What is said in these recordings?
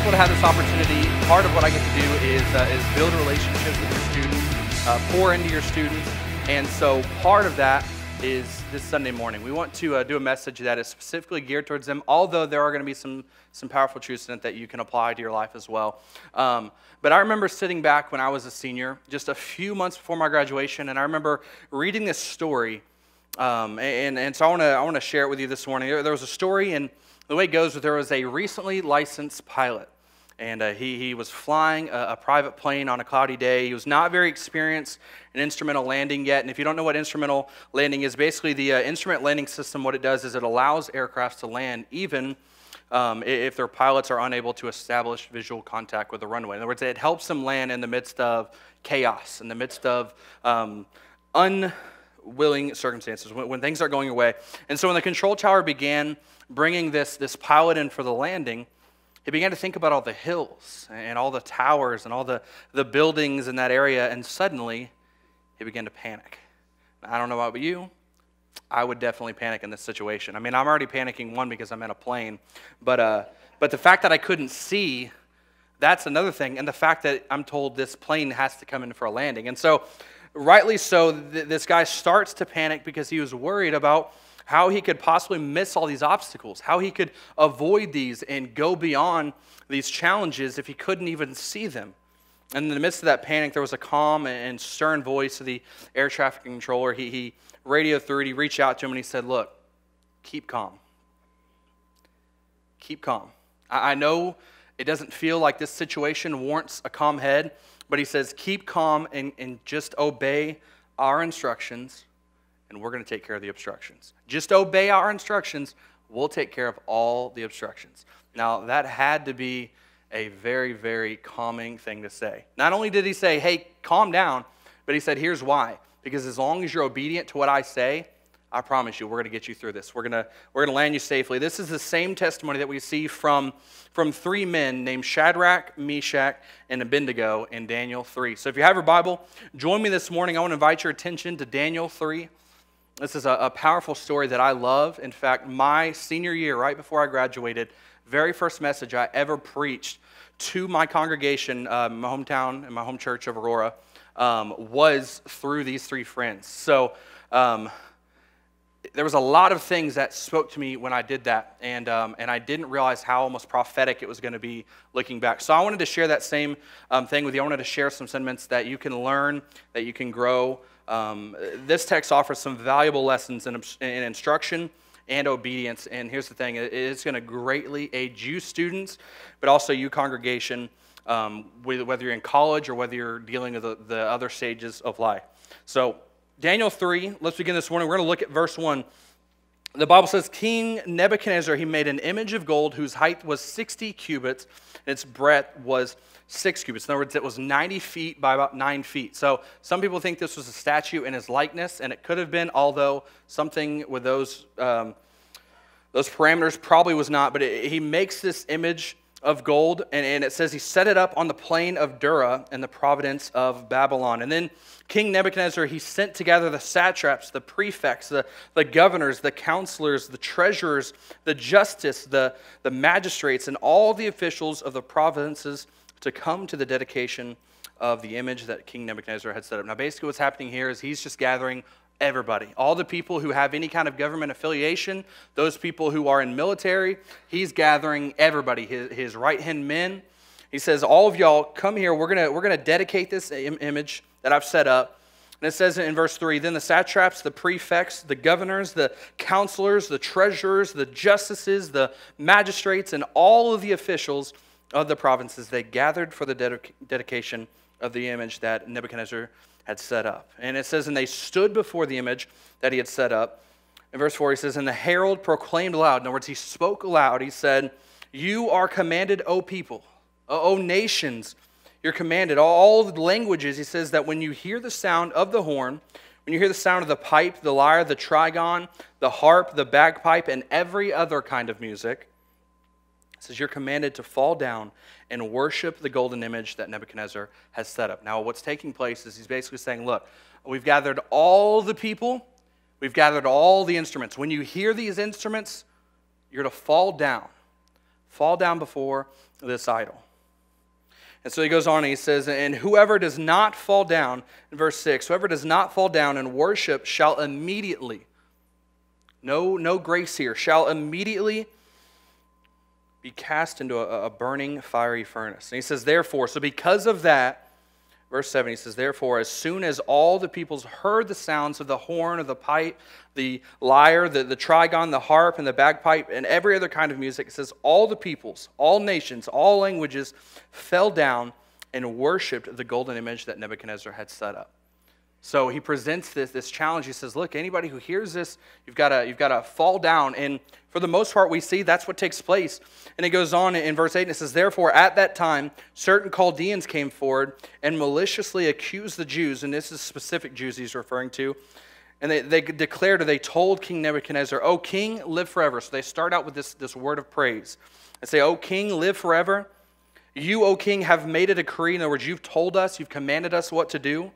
thankful to have this opportunity. Part of what I get to do is build relationships with your students, pour into your students, and so part of that is this Sunday morning. We want to do a message that is specifically geared towards them, although there are going to be some powerful truths in it that you can apply to your life as well. But I remember sitting back when I was a senior, just a few months before my graduation, and I remember reading this story, and so I want to share it with you this morning. There was a story, and the way it goes, there was a recently licensed pilot, and he was flying a private plane on a cloudy day. He was not very experienced in instrumental landing yet, and if you don't know what instrumental landing is, basically the instrument landing system, what it does is it allows aircrafts to land even if their pilots are unable to establish visual contact with the runway. In other words, it helps them land in the midst of chaos, in the midst of unwilling circumstances, when things are going away. And so when the control tower began bringing this pilot in for the landing, he began to think about all the hills and all the towers and all the buildings in that area, and suddenly he began to panic. I don't know about you, I would definitely panic in this situation. I mean, I'm already panicking, one, because I'm in a plane, but the fact that I couldn't see, that's another thing, and the fact that I'm told this plane has to come in for a landing. And so, rightly so, this guy starts to panic because he was worried about how he could possibly miss all these obstacles, how he could avoid these and go beyond these challenges if he couldn't even see them. And in the midst of that panic, there was a calm and stern voice of the air traffic controller. He radioed through it, he reached out to him, and he said, "Look, keep calm. Keep calm. I know it doesn't feel like this situation warrants a calm head, but," he says, "keep calm and just obey our instructions, and we're going to take care of the obstructions. Just obey our instructions, we'll take care of all the obstructions." Now, that had to be a very, very calming thing to say. Not only did he say, "Hey, calm down," but he said, "Here's why. Because as long as you're obedient to what I say, I promise you, we're going to get you through this. We're going to land you safely." This is the same testimony that we see from three men named Shadrach, Meshach, and Abednego in Daniel 3. So if you have your Bible, join me this morning. I want to invite your attention to Daniel 3. This is a powerful story that I love. In fact, my senior year, right before I graduated, very first message I ever preached to my congregation, my hometown and my home church of Aurora, was through these three friends. So there was a lot of things that spoke to me when I did that, and I didn't realize how almost prophetic it was going to be looking back. So I wanted to share that same thing with you. I wanted to share some sentiments that you can learn, that you can grow. This text offers some valuable lessons in instruction and obedience, and here's the thing, it's going to greatly aid you students, but also you congregation, whether you're in college or whether you're dealing with the other stages of life. So Daniel 3, let's begin this morning. We're going to look at verse 1. The Bible says, "King Nebuchadnezzar, he made an image of gold whose height was 60 cubits, and its breadth was 6 cubits. In other words, it was 90 feet by about 9 feet. So some people think this was a statue in his likeness, and it could have been, although something with those parameters probably was not. But he makes this image of gold, and it says he set it up on the plain of Dura in the province of Babylon. And then King Nebuchadnezzar, he sent together the satraps, the prefects, the governors, the counselors, the treasurers, the justice, the magistrates, and all the officials of the provinces to come to the dedication of the image that King Nebuchadnezzar had set up. Now, basically what's happening here is he's just gathering everybody. All the people who have any kind of government affiliation, those people who are in military, he's gathering everybody, his right-hand men. He says, "All of y'all, come here. We're gonna dedicate this image that I've set up." And it says in verse 3, "Then the satraps, the prefects, the governors, the counselors, the treasurers, the justices, the magistrates, and all of the officials of the provinces, they gathered for the dedication of the image that Nebuchadnezzar had set up." And it says, "And they stood before the image that he had set up." In verse 4, he says, "And the herald proclaimed aloud." In other words, he spoke aloud. He said, "You are commanded, O people, O nations, you're commanded, all the languages," he says, "that when you hear the sound of the horn, when you hear the sound of the pipe, the lyre, the trigon, the harp, the bagpipe, and every other kind of music," it says, "you're commanded to fall down and worship the golden image that Nebuchadnezzar has set up." Now, what's taking place is he's basically saying, look, we've gathered all the people, we've gathered all the instruments. When you hear these instruments, you're to fall down fall down before this idol. And so he goes on and he says, and whoever does not fall down, in verse 6, whoever does not fall down and worship shall immediately, no grace here, shall immediately be cast into a burning fiery furnace. And he says, therefore, so because of that, verse 7, he says, therefore, as soon as all the peoples heard the sounds of the horn, of the pipe, the lyre, the trigon, the harp, and the bagpipe, and every other kind of music, it says, all the peoples, all nations, all languages fell down and worshipped the golden image that Nebuchadnezzar had set up. So he presents this challenge. He says, look, anybody who hears this, you've got to fall down. And for the most part, we see that's what takes place. And it goes on in verse 8, and it says, therefore, at that time, certain Chaldeans came forward and maliciously accused the Jews, and this is specific Jews he's referring to, and they declared, or they told King Nebuchadnezzar, O king, live forever. So they start out with this word of praise. They say, O king, live forever. You, O king, have made a decree. In other words, you've told us, you've commanded us what to do.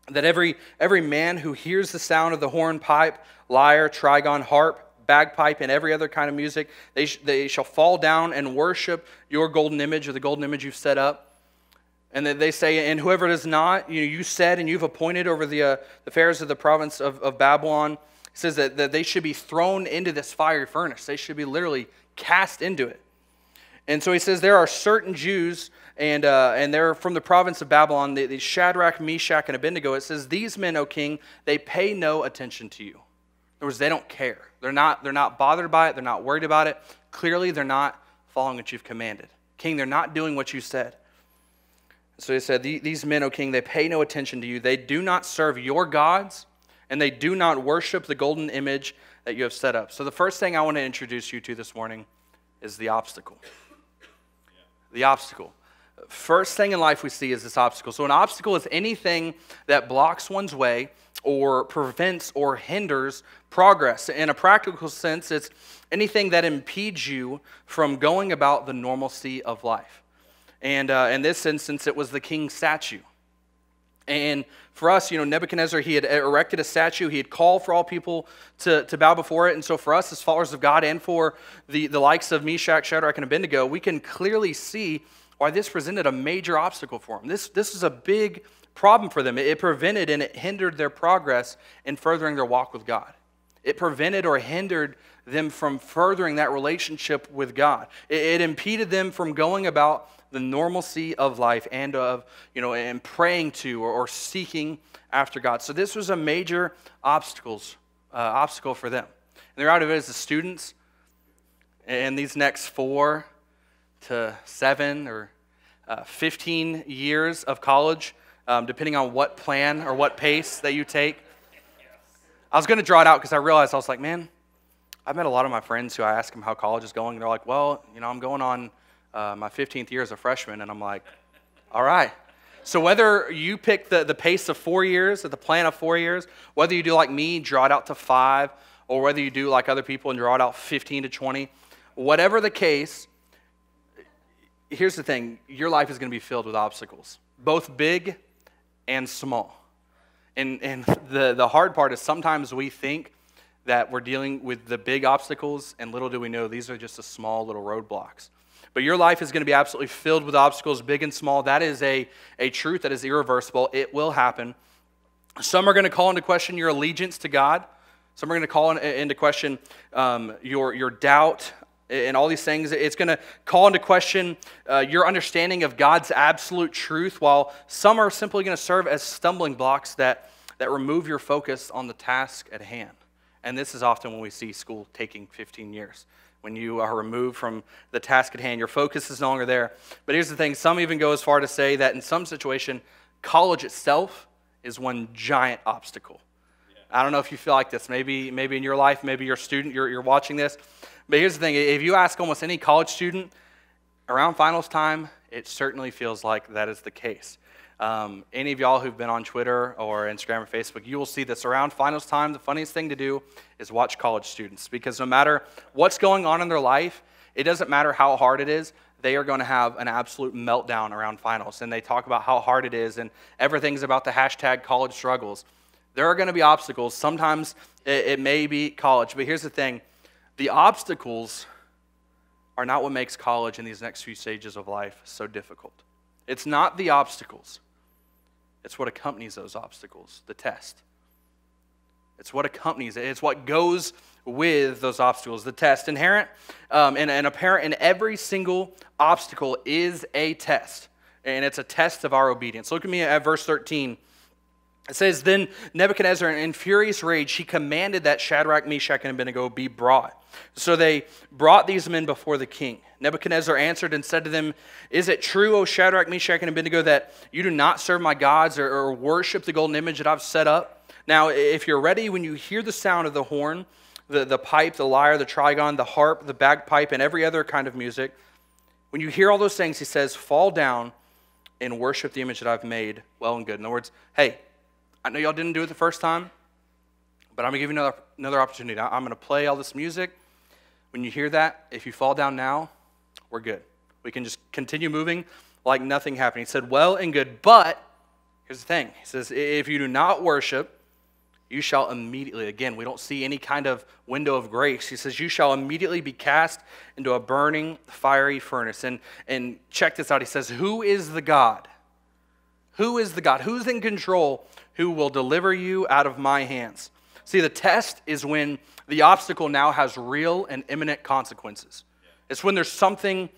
That every man who hears the sound of the horn, pipe, lyre, trigon, harp, bagpipe, and every other kind of music, they shall fall down and worship your golden image, or the golden image you've set up. And then they say, and whoever does not, you said and you've appointed over the affairs of the province of Babylon, it says that they should be thrown into this fiery furnace. They should be literally cast into it. And so he says there are certain Jews, and they're from the province of Babylon, the Shadrach, Meshach, and Abednego. It says, these men, O king, they pay no attention to you. In other words, they don't care. They're not bothered by it. They're not worried about it. Clearly, they're not following what you've commanded. King, they're not doing what you said. So he said, these men, O king, they pay no attention to you. They do not serve your gods, and they do not worship the golden image that you have set up. So the first thing I want to introduce you to this morning is the obstacle. The obstacle. First thing in life we see is this obstacle. So an obstacle is anything that blocks one's way or prevents or hinders progress. In a practical sense, it's anything that impedes you from going about the normalcy of life. And in this instance, it was the king's statue. And for us, Nebuchadnezzar, he had erected a statue. He had called for all people to bow before it. And so for us as followers of God and for the likes of Meshach, Shadrach, and Abednego, we can clearly see why this presented a major obstacle for them. This is a big problem for them. It prevented and it hindered their progress in furthering their walk with God. It prevented or hindered them from furthering that relationship with God. It impeded them from going about the normalcy of life and of, and praying to or seeking after God. So this was a major obstacle for them. And the reality of it is the students in these next 4 to 7 or 15 years of college, depending on what plan or what pace that you take. I was going to draw it out because I realized, I was like, man, I've met a lot of my friends who I ask them how college is going, and they're like, well, I'm going on my 15th year as a freshman, and I'm like, all right. So whether you pick the pace of 4 years, or the plan of 4 years, whether you do like me, draw it out to 5, or whether you do like other people and draw it out 15 to 20, whatever the case, here's the thing, your life is going to be filled with obstacles, both big and small. And the hard part is sometimes we think that we're dealing with the big obstacles, and little do we know these are just the small little roadblocks. But your life is going to be absolutely filled with obstacles, big and small. That is a truth that is irreversible. It will happen. Some are going to call into question your allegiance to God. Some are going to call into question your doubt and all these things. It's going to call into question your understanding of God's absolute truth, while some are simply going to serve as stumbling blocks that remove your focus on the task at hand. And this is often when we see school taking 15 years. When you are removed from the task at hand, your focus is no longer there. But here's the thing, some even go as far to say that in some situation, college itself is one giant obstacle. Yeah. I don't know if you feel like this. Maybe in your life, maybe you're a student, you're watching this. But here's the thing, if you ask almost any college student, around finals time, it certainly feels like that is the case. Any of y'all who've been on Twitter or Instagram or Facebook, you will see this around finals time. The funniest thing to do is watch college students, because no matter what's going on in their life, it doesn't matter how hard it is, they are going to have an absolute meltdown around finals. And they talk about how hard it is, and everything's about the hashtag college struggles. There are going to be obstacles. Sometimes it may be college, but here's the thing. The obstacles are not what makes college in these next few stages of life so difficult. It's not the obstacles. It's what accompanies those obstacles, the test. It's what accompanies it. It's what goes with those obstacles, the test. Inherent and apparent in every single obstacle is a test, and it's a test of our obedience. Look at me at verse 13. It says, "Then Nebuchadnezzar, in furious rage, he commanded that Shadrach, Meshach, and Abednego be brought. So they brought these men before the king. Nebuchadnezzar answered and said to them, 'Is it true, O Shadrach, Meshach, and Abednego, that you do not serve my gods or worship the golden image that I've set up? Now, if you're ready, when you hear the sound of the horn, the pipe, the lyre, the trigon, the harp, the bagpipe, and every other kind of music, when you hear all those things,' he says, 'fall down and worship the image that I've made, well and good.'" In other words, hey, I know y'all didn't do it the first time, but I'm going to give you another opportunity. I'm going to play all this music. When you hear that, if you fall down now, we're good. We can just continue moving like nothing happened. He said, "Well and good, but," here's the thing. He says, "if you do not worship, you shall immediately," again, we don't see any kind of window of grace. He says, "you shall immediately be cast into a burning, fiery furnace." And check this out. He says, "Who is the God? Who is the God? Who's in control? Who will deliver you out of my hands?" See, the test is when the obstacle now has real and imminent consequences. It's when there's something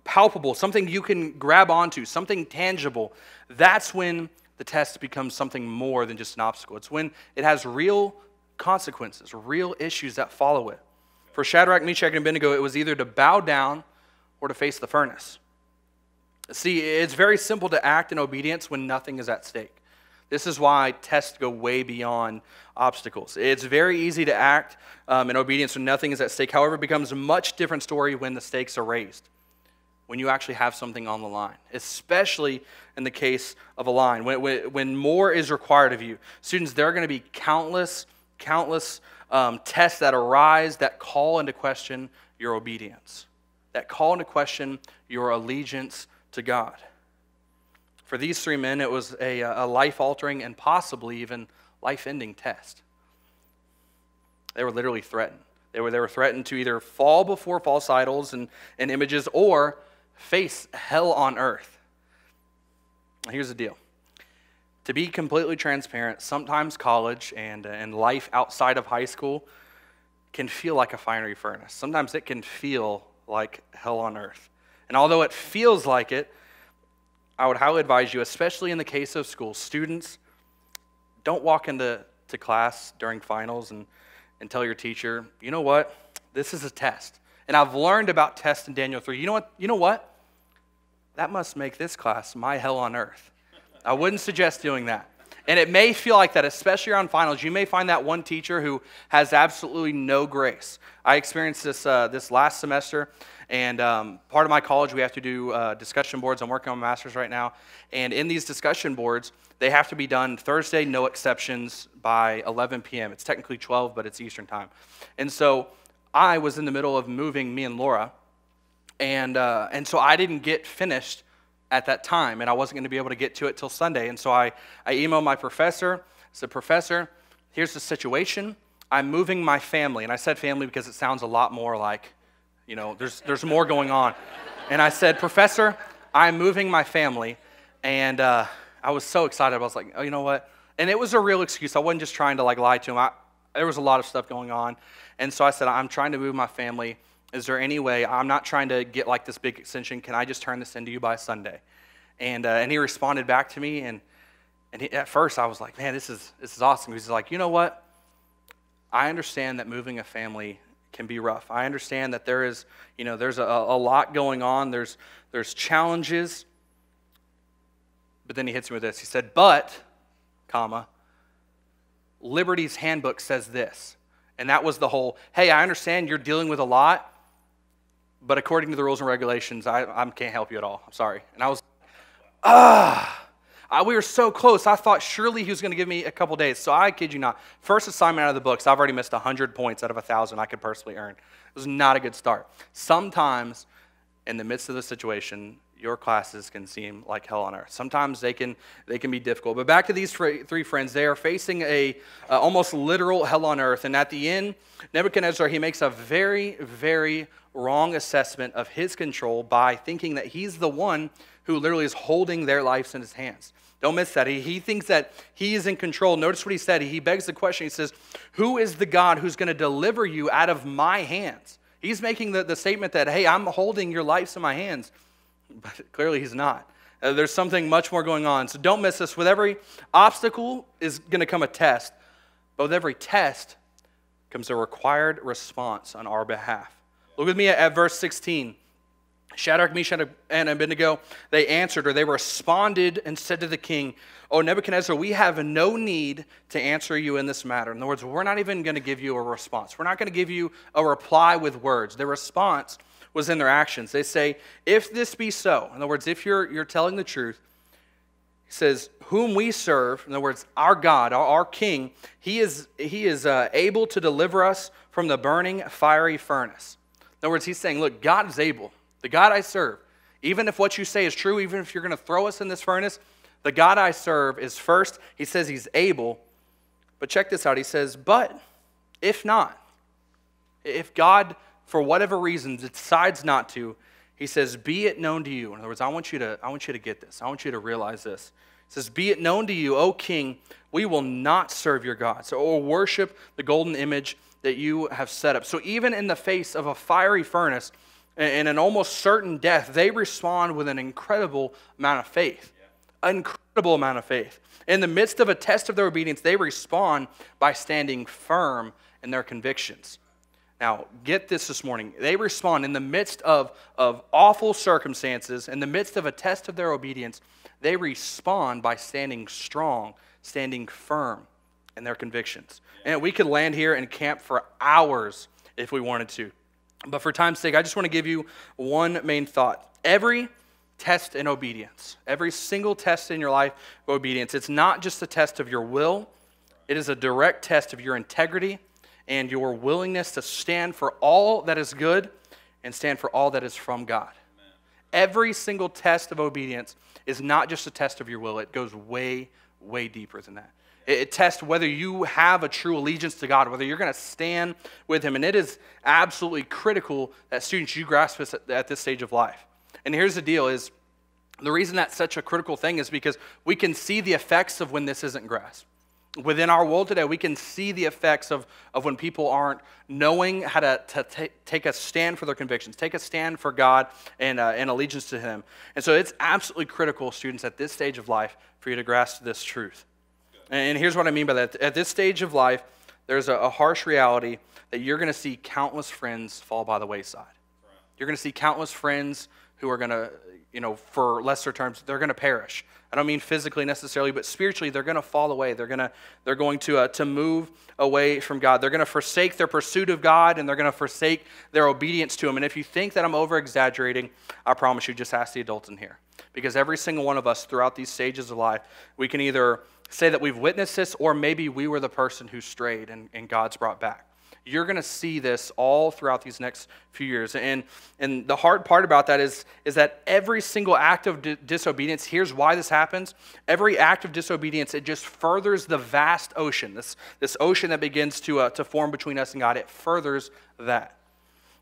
palpable, something you can grab onto, something tangible. That's when the test becomes something more than just an obstacle. It's when it has real consequences, real issues that follow it. For Shadrach, Meshach, and Abednego, it was either to bow down or to face the furnace. See, it's very simple to act in obedience when nothing is at stake. This is why tests go way beyond obstacles. It's very easy to act in obedience when nothing is at stake. However, it becomes a much different story when the stakes are raised, when you actually have something on the line, especially in the case of a line, when more is required of you. Students, there are going to be countless tests that arise that call into question your obedience, that call into question your allegiance to God. For these three men, it was a life-altering and possibly even life-ending test. They were literally threatened. They were threatened to either fall before false idols and images or face hell on earth. Here's the deal. To be completely transparent, sometimes college and life outside of high school can feel like a fiery furnace. Sometimes it can feel like hell on earth. And although it feels like it, I would highly advise you, especially in the case of school, students, don't walk into class during finals and tell your teacher, "You know what? This is a test. And I've learned about tests in Daniel 3. You know what? That must make this class my hell on earth." I wouldn't suggest doing that. And it may feel like that, especially around finals. You may find that one teacher who has absolutely no grace. I experienced this last semester, and part of my college, we have to do discussion boards. I'm working on my master's right now. And in these discussion boards, they have to be done Thursday, no exceptions, by 11 p.m. It's technically 12, but it's Eastern time. And so I was in the middle of moving, me and Laura, and so I didn't get finished at that time, and I wasn't going to be able to get to it till Sunday. And so I emailed my professor, said, "Professor, here's the situation. I'm moving my family." And I said family because it sounds a lot more like, there's more going on. And I said, "Professor, I'm moving my family." And I was so excited. I was like, "Oh, you know what?" And it was a real excuse. I wasn't just trying to lie to him. There was a lot of stuff going on. And so I said, "I'm trying to move my family. Is there any way? I'm not trying to get like this big extension. Can I just turn this into you by Sunday?" And he responded back to me, and at first I was like, "Man, this is awesome." He's like, "You know what? I understand that moving a family can be rough. I understand that there's a lot going on. There's challenges." But then he hits me with this. He said, "But, Liberty's handbook says this." And that was the whole, "Hey, I understand you're dealing with a lot, but according to the rules and regulations, I can't help you at all. I'm sorry." And I was, we were so close. I thought surely he was going to give me a couple days. So I kid you not. First assignment out of the books, I've already missed 100 points out of 1,000 I could personally earn. It was not a good start. Sometimes in the midst of the situation, your classes can seem like hell on earth. Sometimes they can be difficult. But back to these three friends, they are facing a almost literal hell on earth. And at the end, Nebuchadnezzar, he makes a very, very wrong assessment of his control by thinking that he's the one who literally is holding their lives in his hands. Don't miss that. He thinks that he is in control. Notice what he said. He begs the question. He says, who is the God who's going to deliver you out of my hands? He's making the statement that, hey, I'm holding your lives in my hands. But clearly he's not. There's something much more going on. So don't miss this. With every obstacle is going to come a test. But with every test comes a required response on our behalf. Look with me at verse 16. Shadrach, Meshach, and Abednego, they answered, or they responded and said to the king, "O Nebuchadnezzar, we have no need to answer you in this matter." In other words, we're not even going to give you a response. We're not going to give you a reply with words. Their response was in their actions. They say, if this be so, in other words, if you're telling the truth, he says, whom we serve, in other words, our God, our King, he is able to deliver us from the burning fiery furnace. In other words, he's saying, look, God is able. The God I serve, even if what you say is true, even if you're going to throw us in this furnace, the God I serve is first. He says he's able. But check this out. He says, but if not, if God, for whatever reason, decides not to, he says, be it known to you. In other words, I want you to get this. I want you to realize this. He says, be it known to you, O king, we will not serve your gods or worship the golden image that you have set up. So even in the face of a fiery furnace, and an almost certain death, they respond with an incredible amount of faith. An incredible amount of faith. In the midst of a test of their obedience, they respond by standing firm in their convictions. Now, get this morning. They respond in the midst of awful circumstances, in the midst of a test of their obedience, they respond by standing strong, standing firm in their convictions. And we could land here and camp for hours if we wanted to. But for time's sake, I just want to give you one main thought. Every test in obedience, every single test in your life of obedience, it's not just a test of your will. It is a direct test of your integrity and your willingness to stand for all that is good and stand for all that is from God. Amen. Every single test of obedience is not just a test of your will. It goes way, way deeper than that. It tests whether you have a true allegiance to God, whether you're going to stand with him. And it is absolutely critical that students, you grasp this at this stage of life. And here's the deal is, the reason that's such a critical thing is because we can see the effects of when this isn't grasped. Within our world today, we can see the effects of when people aren't knowing how to take a stand for their convictions, take a stand for God and allegiance to him. And so it's absolutely critical, students, at this stage of life for you to grasp this truth. And here's what I mean by that. At this stage of life, there's a harsh reality that you're going to see countless friends fall by the wayside. Right. You're going to see countless friends who are going to, for lesser terms, they're going to perish. I don't mean physically necessarily, but spiritually, they're going to fall away. They're going to move away from God. They're going to forsake their pursuit of God, and they're going to forsake their obedience to him. And if you think that I'm over-exaggerating, I promise you, just ask the adults in here. Because every single one of us throughout these stages of life, we can either say that we've witnessed this, or maybe we were the person who strayed and God's brought back. You're going to see this all throughout these next few years. And the hard part about that is that every single act of disobedience, here's why this happens. Every act of disobedience, it just furthers the vast ocean, this ocean that begins to form between us and God. It furthers that.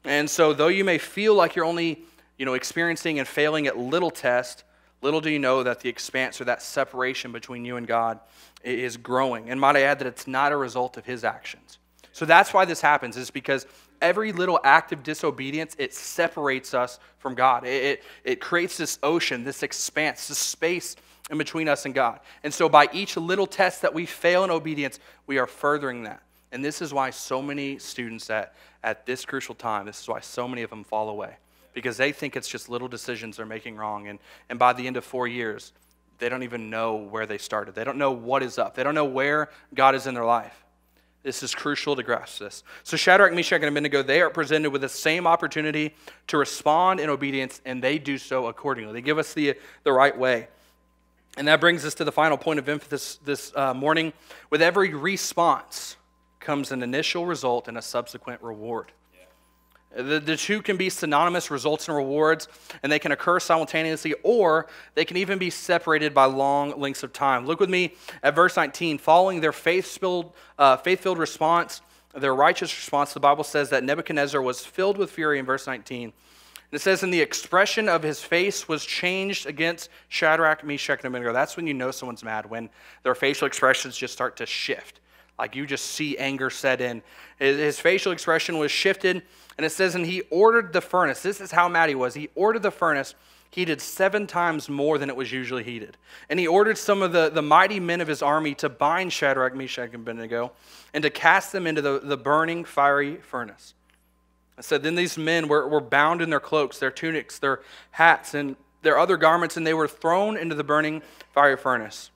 And so though you may feel like you're only experiencing and failing at little tests, little do you know that the expanse or that separation between you and God is growing. And might I add that it's not a result of his actions. So that's why this happens, is because every little act of disobedience, it separates us from God. It creates this ocean, this expanse, this space in between us and God. And so by each little test that we fail in obedience, we are furthering that. And this is why so many students at this crucial time, this is why so many of them fall away. Because they think it's just little decisions they're making wrong. And by the end of 4 years, they don't even know where they started. They don't know what is up. They don't know where God is in their life. This is crucial to grasp this. So Shadrach, Meshach, and Abednego, they are presented with the same opportunity to respond in obedience, and they do so accordingly. They give us the right way. And that brings us to the final point of emphasis this morning. With every response comes an initial result and a subsequent reward. The two can be synonymous, results and rewards, and they can occur simultaneously, or they can even be separated by long lengths of time. Look with me at verse 19. Following their faith-filled response, their righteous response, the Bible says that Nebuchadnezzar was filled with fury in verse 19. And it says, and the expression of his face was changed against Shadrach, Meshach, and Abednego. That's when you know someone's mad, when their facial expressions just start to shift. Like you just see anger set in. His facial expression was shifted, and it says, and he ordered the furnace. This is how mad he was. He ordered the furnace heated 7 times more than it was usually heated. And he ordered some of the mighty men of his army to bind Shadrach, Meshach, and Abednego, and to cast them into the burning, fiery furnace. It said, then these men were bound in their cloaks, their tunics, their hats, and their other garments, and they were thrown into the burning, fiery furnace.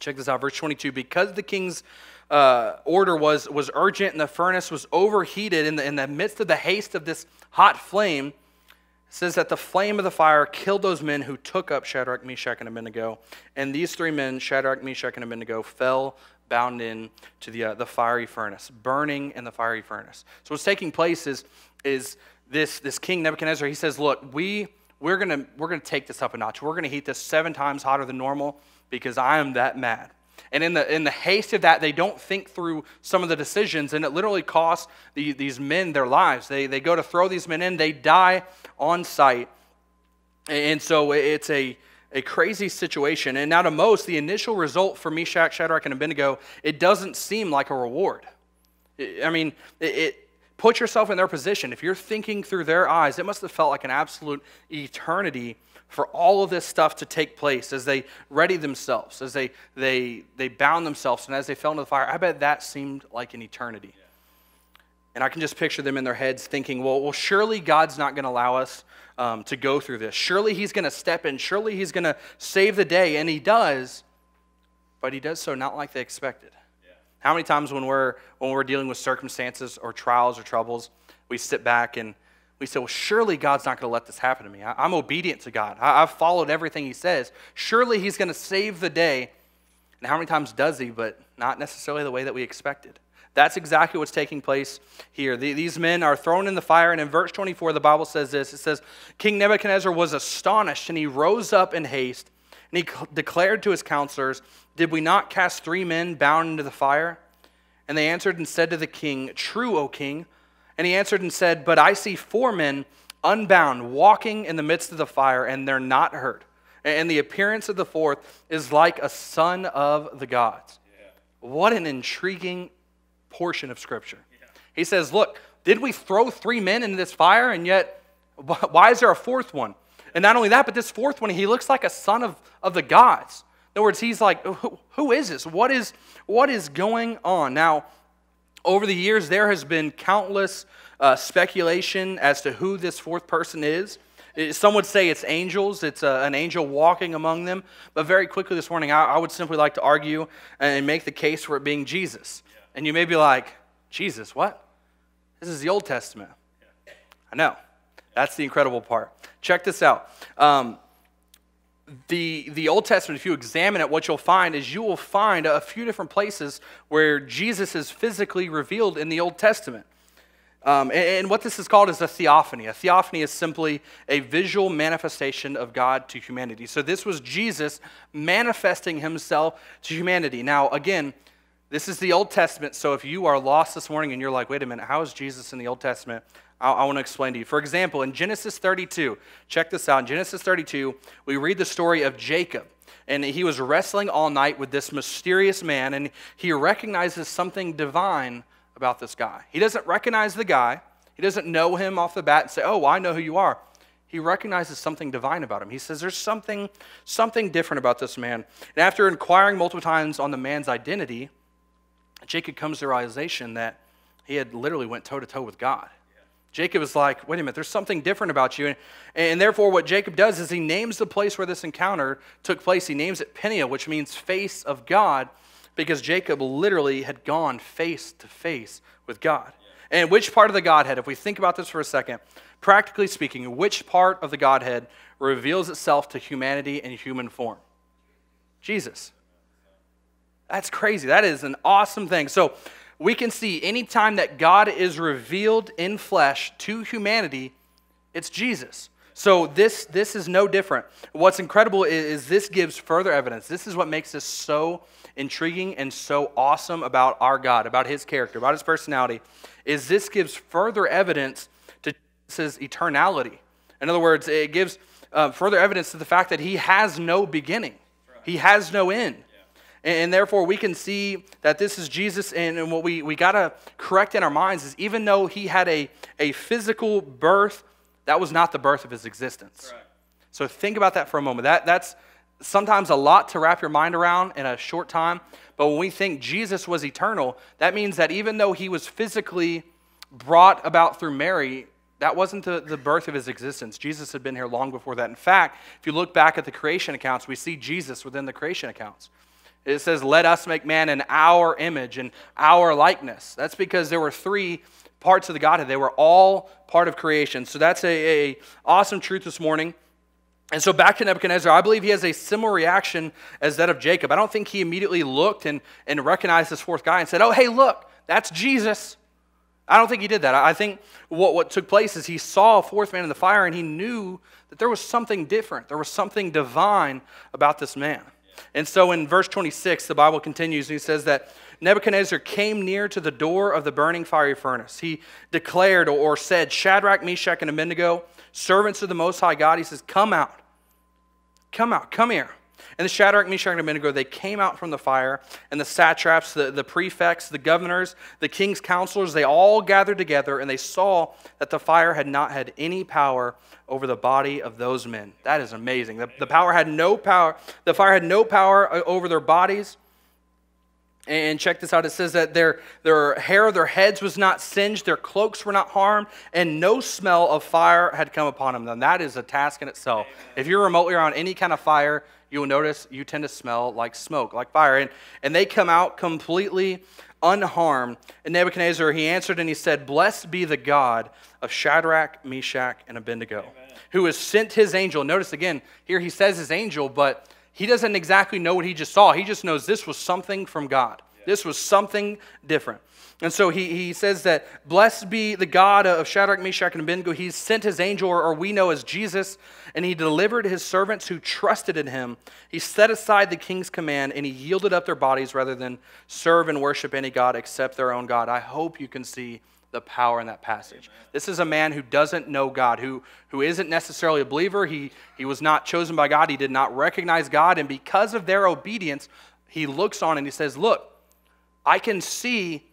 Check this out, verse 22. Because the king's order was urgent and the furnace was overheated in the midst of the haste of this hot flame, it says that the flame of the fire killed those men who took up Shadrach, Meshach, and Abednego. And these 3 men, Shadrach, Meshach, and Abednego, fell bound in to the fiery furnace, burning in the fiery furnace. So what's taking place is this king Nebuchadnezzar. He says, look, we're gonna take this up a notch. We're gonna heat this 7 times hotter than normal because I am that mad. And in the haste of that, they don't think through some of the decisions, and it literally costs these men their lives. They go to throw these men in, they die on sight. And so it's a crazy situation. And now to most, the initial result for Meshach, Shadrach, and Abednego, it doesn't seem like a reward. I mean, put yourself in their position. If you're thinking through their eyes, it must have felt like an absolute eternity for all of this stuff to take place as they readied themselves, as they bound themselves, and as they fell into the fire. I bet that seemed like an eternity. Yeah. And I can just picture them in their heads thinking, well, surely God's not going to allow us to go through this. Surely he's going to step in. Surely he's going to save the day. And he does, but he does so not like they expected. Yeah. How many times when we're dealing with circumstances or trials or troubles, we sit back and we say, well, surely God's not going to let this happen to me. I'm obedient to God. I've followed everything he says. Surely he's going to save the day. And how many times does he, but not necessarily the way that we expected. That's exactly what's taking place here. These men are thrown in the fire, and in verse 24, the Bible says this. It says, King Nebuchadnezzar was astonished, and he rose up in haste, and he declared to his counselors, did we not cast 3 men bound into the fire? And they answered and said to the king, true, O king. And he answered and said, but I see 4 men unbound, walking in the midst of the fire, and they're not hurt. And the appearance of the 4th is like a son of the gods. Yeah. What an intriguing portion of Scripture. Yeah. He says, look, did we throw 3 men into this fire, and yet why is there a 4th one? And not only that, but this 4th one, he looks like a son of the gods. In other words, he's like, who is this? What is going on? Now, over the years, there has been countless speculation as to who this 4th person is. Some would say it's angels. It's an angel walking among them. But very quickly this morning, I would simply like to argue and make the case for it being Jesus. Yeah. And you may be like, Jesus, what? This is the Old Testament. Yeah. I know. That's the incredible part. Check this out. The Old Testament, if you examine it, what you'll find is you will find a few different places where Jesus is physically revealed in the Old Testament. And what this is called is a theophany. A theophany is simply a visual manifestation of God to humanity. So this was Jesus manifesting himself to humanity. Now, again, this is the Old Testament, so if you are lost this morning and you're like, wait a minute, how is Jesus in the Old Testament? I want to explain to you. For example, in Genesis 32, check this out. In Genesis 32, we read the story of Jacob. And he was wrestling all night with this mysterious man, and he recognizes something divine about this guy. He doesn't recognize the guy. He doesn't know him off the bat and say, oh, I know who you are. He recognizes something divine about him. He says there's something different about this man. And after inquiring multiple times on the man's identity, Jacob comes to the realization that he had literally went toe-to-toe with God. Jacob is like, wait a minute, there's something different about you. And therefore what Jacob does is he names the place where this encounter took place. He names it Peniel, which means face of God, because Jacob literally had gone face to face with God. Yeah. And which part of the Godhead, if we think about this for a second, practically speaking, which part of the Godhead reveals itself to humanity in human form? Jesus. That's crazy. That is an awesome thing. So we can see anytime that God is revealed in flesh to humanity, it's Jesus. So this is no different. What's incredible is this gives further evidence. This is what makes this so intriguing and so awesome about our God, about his character, about his personality, is this gives further evidence to Jesus' eternality. In other words, it gives further evidence to the fact that he has no beginning. He has no end. And therefore, we can see that this is Jesus, and what we got to correct in our minds is even though he had a physical birth, that was not the birth of his existence. Correct. So think about that for a moment. That's sometimes a lot to wrap your mind around in a short time, but when we think Jesus was eternal, that means that even though he was physically brought about through Mary, that wasn't the birth of his existence. Jesus had been here long before that. In fact, if you look back at the creation accounts, we see Jesus within the creation accounts. It says, let us make man in our image and our likeness. That's because there were three parts of the Godhead. They were all part of creation. So that's a awesome truth this morning. And so back to Nebuchadnezzar, I believe he has a similar reaction as that of Jacob. I don't think he immediately looked and recognized this fourth guy and said, oh, hey, look, that's Jesus. I don't think he did that. I think what took place is he saw a fourth man in the fire and he knew that there was something different. There was something divine about this man. And so in verse 26, the Bible continues, and he says that Nebuchadnezzar came near to the door of the burning fiery furnace. He declared or said, Shadrach, Meshach, and Abednego, servants of the Most High God, he says, come out, come here. And the Shadrach, Meshach, and Abednego, they came out from the fire, and the satraps, the prefects, the governors, the king's counselors, they all gathered together, and they saw that the fire had not had any power over the body of those men. That is amazing. The fire had no power over their bodies. And check this out. It says that their hair, their heads was not singed, their cloaks were not harmed, and no smell of fire had come upon them. And that is a task in itself. Amen. If you're remotely around any kind of fire, you will notice you tend to smell like smoke, like fire. And they come out completely unharmed. And Nebuchadnezzar, he answered and he said, blessed be the God of Shadrach, Meshach, and Abednego, Amen. Who has sent his angel. Notice again, here he says his angel, but he doesn't exactly know what he just saw. He just knows this was something from God. Yeah. This was something different. And so he says that, blessed be the God of Shadrach, Meshach, and Abednego. He sent his angel, or we know as Jesus, and he delivered his servants who trusted in him. He set aside the king's command, and he yielded up their bodies rather than serve and worship any God except their own God. I hope you can see the power in that passage. Amen. This is a man who doesn't know God, who isn't necessarily a believer. He was not chosen by God. He did not recognize God. And because of their obedience, he looks on and he says, look, I can see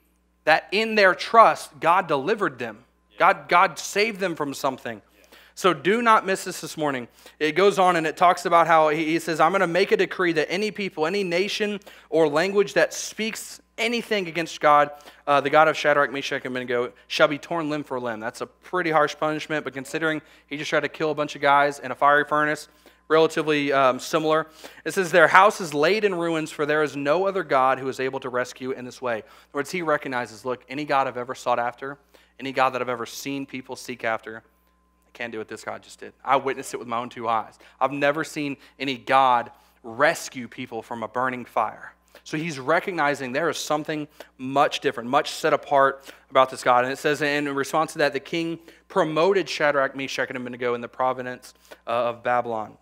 that in their trust, God delivered them. Yeah. God saved them from something. Yeah. So do not miss this morning. It goes on and it talks about how he says, I'm going to make a decree that any people, any nation or language that speaks anything against God, the God of Shadrach, Meshach, and Abednego, shall be torn limb for limb. That's a pretty harsh punishment, but considering he just tried to kill a bunch of guys in a fiery furnace, relatively similar. It says, their house is laid in ruins, for there is no other God who is able to rescue in this way. In other words, he recognizes, look, any God I've ever sought after, any God that I've ever seen people seek after, I can't do what this God just did. I witnessed it with my own two eyes. I've never seen any God rescue people from a burning fire. So he's recognizing there is something much different, much set apart about this God. And it says in response to that, the king promoted Shadrach, Meshach, and Abednego in the province of Babylon.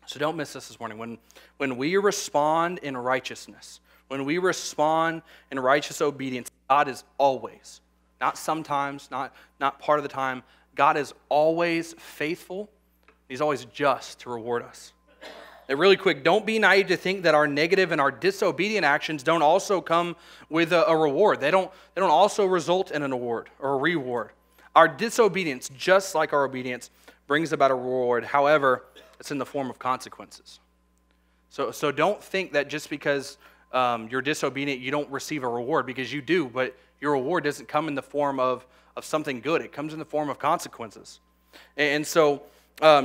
So don't miss this morning. When we respond in righteousness, when we respond in righteous obedience, God is always, not sometimes, not part of the time, God is always faithful. He's always just to reward us. And really quick, don't be naive to think that our negative and our disobedient actions don't also come with a reward. They don't also result in an award or a reward. Our disobedience, just like our obedience, brings about a reward. However, it's in the form of consequences. So don't think that just because you're disobedient, you don't receive a reward, because you do, but your reward doesn't come in the form of something good. It comes in the form of consequences. And so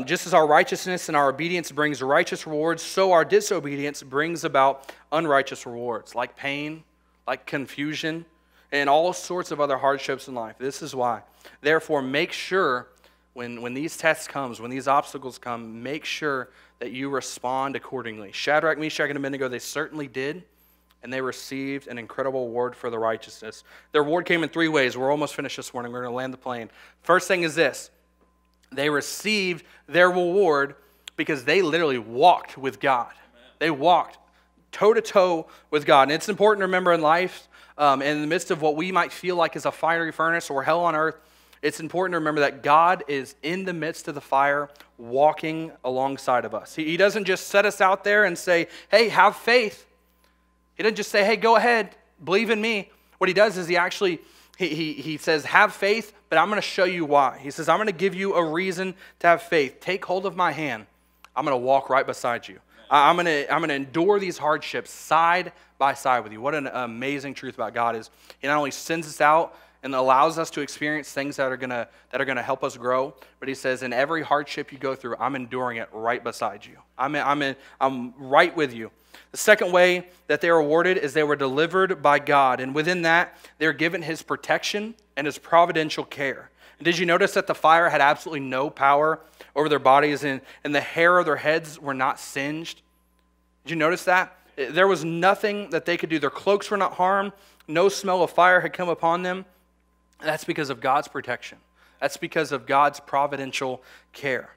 just as our righteousness and our obedience brings righteous rewards, so our disobedience brings about unrighteous rewards, like pain, like confusion, and all sorts of other hardships in life. This is why. Therefore, make sure when these tests come, when these obstacles come, make sure that you respond accordingly. Shadrach, Meshach, and Abednego, they certainly did, and they received an incredible reward for the righteousness. Their reward came in 3 ways. We're almost finished this morning. We're going to land the plane. First thing is this. They received their reward because they literally walked with God. They walked toe-to-toe with God. And it's important to remember in life, in the midst of what we might feel like is a fiery furnace or hell on earth, it's important to remember that God is in the midst of the fire, walking alongside of us. He doesn't just set us out there and say, hey, have faith. He doesn't just say, hey, go ahead, believe in me. What he does is he says, have faith, but I'm going to show you why. He says, I'm going to give you a reason to have faith. Take hold of my hand. I'm going to walk right beside you. I'm going to endure these hardships side by side with you. What an amazing truth about God is he not only sends us out and allows us to experience things that are gonna help us grow, but he says, in every hardship you go through, I'm enduring it right beside you. I'm right with you. The second way that they were rewarded is they were delivered by God, and within that, they're given his protection and his providential care. And did you notice that the fire had absolutely no power over their bodies, and the hair of their heads were not singed? Did you notice that? There was nothing that they could do. Their cloaks were not harmed. No smell of fire had come upon them. That's because of God's protection. That's because of God's providential care.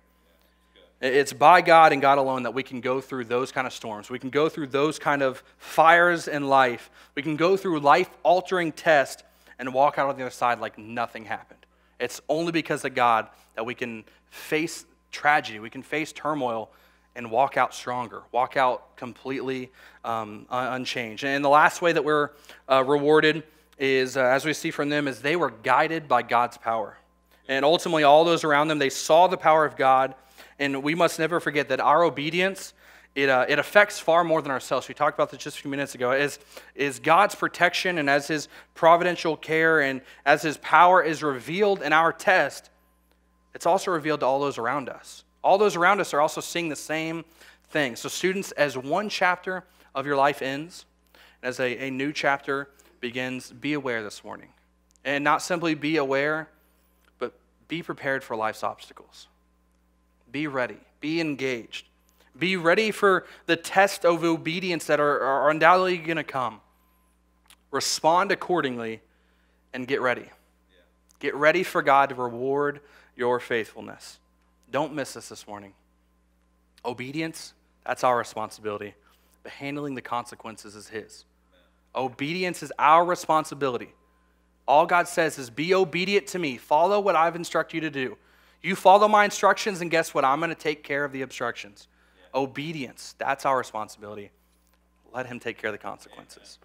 It's by God and God alone that we can go through those kind of storms. We can go through those kind of fires in life. We can go through life-altering tests and walk out on the other side like nothing happened. It's only because of God that we can face tragedy, we can face turmoil, and walk out stronger, walk out completely unchanged. And the last way that we're rewarded is, as we see from them, is they were guided by God's power. And ultimately, all those around them, they saw the power of God. And we must never forget that our obedience, it affects far more than ourselves. We talked about this just a few minutes ago. Is God's protection and as his providential care and as his power is revealed in our test, it's also revealed to all those around us. All those around us are also seeing the same thing. So students, as one chapter of your life ends, as a new chapter begins, be aware this morning. And not simply be aware, but be prepared for life's obstacles. Be ready. Be engaged. Be ready for the test of obedience that are undoubtedly going to come. Respond accordingly and get ready. Get ready for God to reward your faithfulness. Don't miss this morning. Obedience, that's our responsibility, but handling the consequences is his. Obedience is our responsibility. All God says is be obedient to me. Follow what I've instructed you to do. You follow my instructions, and guess what? I'm going to take care of the obstructions. Obedience, that's our responsibility. Let him take care of the consequences.